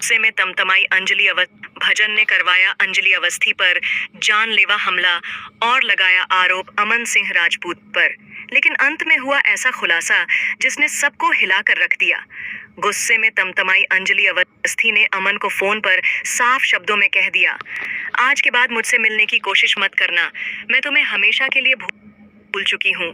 गुस्से में तमतमाई अंजलि भजन ने करवाया अंजलि अवस्थी पर जानलेवा हमला और लगाया आरोप अमन सिंह राजपूत पर। लेकिन अंत में हुआ ऐसा खुलासा जिसने सबको हिलाकर रख दिया। गुस्से में तमतमाई अंजलि अवस्थी ने अमन को फोन पर साफ शब्दों में कह दिया, आज के बाद मुझसे मिलने की कोशिश मत करना, मैं तुम्हें हमेशा के लिए भूल चुकी हूँ।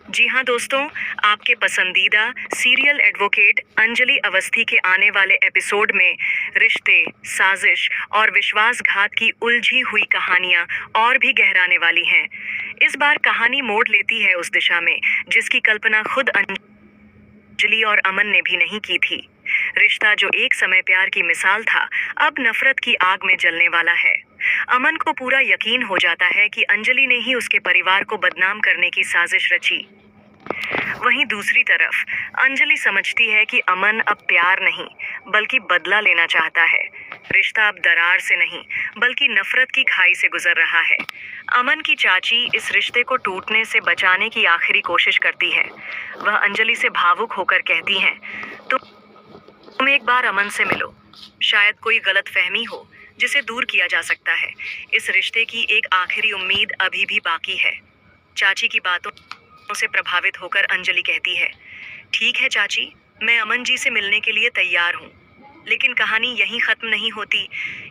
जी हाँ दोस्तों, आपके पसंदीदा सीरियल एडवोकेट अंजलि अवस्थी के आने वाले एपिसोड में रिश्ते, साजिश और विश्वासघात की उलझी हुई कहानियां और भी गहराने वाली हैं। इस बार कहानी मोड़ लेती है उस दिशा में जिसकी कल्पना खुद अंजलि और अमन ने भी नहीं की थी। रिश्ता जो एक समय प्यार की मिसाल था, अब नफरत की आग में जलने वाला है। अमन को पूरा यकीन हो जाता है कि अंजलि ने ही उसके परिवार को बदनाम करने की साजिश रची। वहीं दूसरी तरफ अंजलि समझती है कि अमन अब प्यार नहीं बल्कि बदला लेना चाहता है। रिश्ता अब दरार से नहीं बल्कि नफरत की खाई से गुजर रहा है। अमन की चाची इस रिश्ते को टूटने से बचाने की आखिरी कोशिश करती है। वह अंजलि से भावुक होकर कहती हैं, तुम एक बार अमन से मिलो, शायद कोई गलतफहमी हो जिसे दूर किया जा सकता है। इस रिश्ते की एक आखिरी उम्मीद अभी भी बाकी है। चाची की बातों से प्रभावित होकर अंजलि कहती है, ठीक है चाची, मैं अमन जी से मिलने के लिए तैयार हूँ। लेकिन कहानी यहीं खत्म नहीं होती,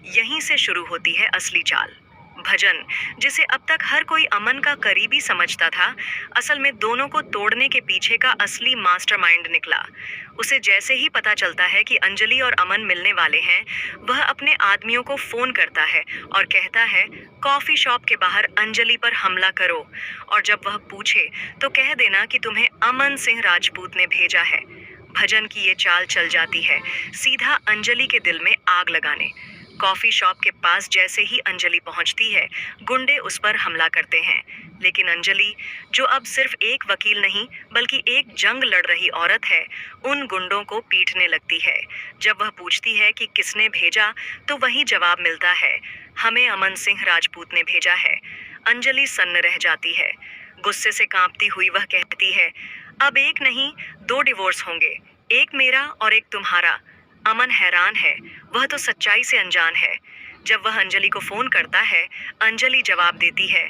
यहीं से शुरू होती है असली चाल। भजन, जिसे अब तक हर कोई अमन का करीबी समझता था, असल में दोनों को तोड़ने के पीछे का असली मास्टरमाइंड निकला। उसे जैसे ही पता चलता है कि अंजलि और अमन मिलने वाले हैं, वह अपने आदमियों को फोन करता है और कहता है, कॉफी शॉप के बाहर अंजलि पर हमला करो, और जब वह पूछे तो कह देना कि तुम्हें अमन सिंह राजपूत ने भेजा है। भजन की ये चाल चल जाती है सीधा अंजलि के दिल में आग लगाने। कॉफी शॉप के पास जैसे ही अंजलि पहुंचती है, गुंडे उस पर हमला करते हैं। लेकिन अंजलि, जो अब सिर्फ एक वकील नहीं बल्कि एक जंग लड़ रही औरत है, उन गुंडों को पीटने लगती है। जब वह पूछती है कि किसने भेजा, तो वही जवाब मिलता है, हमें अमन सिंह राजपूत ने भेजा है। अंजलि सन्न रह जाती है। गुस्से से कांपती हुई वह कहती है, अब एक नहीं 2 डिवोर्स होंगे, एक मेरा और एक तुम्हारा। अमन हैरान है, वह तो सच्चाई से अनजान है। जब वह अंजलि को फोन करता है, अंजलि जवाब देती है,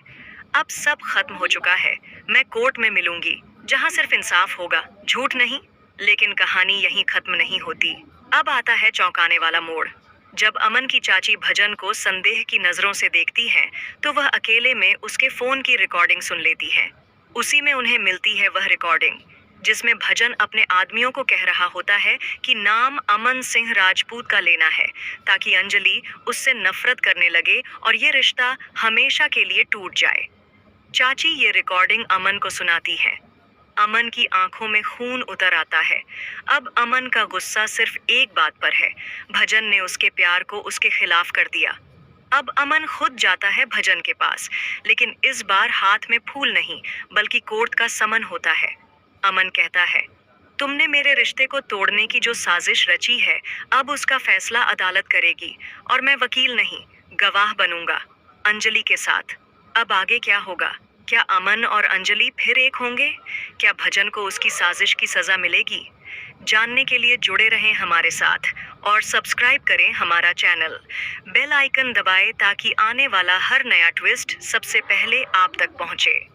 अब सब खत्म हो चुका है, मैं कोर्ट में मिलूंगी जहां सिर्फ इंसाफ होगा, झूठ नहीं। लेकिन कहानी यहीं खत्म नहीं होती। अब आता है चौंकाने वाला मोड़। जब अमन की चाची भजन को संदेह की नजरों से देखती है, तो वह अकेले में उसके फोन की रिकॉर्डिंग सुन लेती है। उसी में उन्हें मिलती है वह रिकॉर्डिंग जिसमें भजन अपने आदमियों को कह रहा होता है कि नाम अमन सिंह राजपूत का लेना है, ताकि अंजलि उससे नफरत करने लगे और ये रिश्ता हमेशा के लिए टूट जाए। चाची ये रिकॉर्डिंग अमन को सुनाती है। अमन की आंखों में खून उतर आता है। अब अमन का गुस्सा सिर्फ एक बात पर है, भजन ने उसके प्यार को उसके खिलाफ कर दिया। अब अमन खुद जाता है भजन के पास, लेकिन इस बार हाथ में फूल नहीं बल्कि कोर्ट का समन होता है। अमन कहता है, तुमने मेरे रिश्ते को तोड़ने की जो साजिश रची है, अब उसका फैसला अदालत करेगी और मैं वकील नहीं, गवाह बनूंगा अंजलि के साथ। अब आगे क्या होगा? क्या अमन और अंजलि फिर एक होंगे? क्या भजन को उसकी साजिश की सजा मिलेगी? जानने के लिए जुड़े रहें हमारे साथ और सब्सक्राइब करें हमारा चैनल। बेल आइकन दबाएं ताकि आने वाला हर नया ट्विस्ट सबसे पहले आप तक पहुंचे।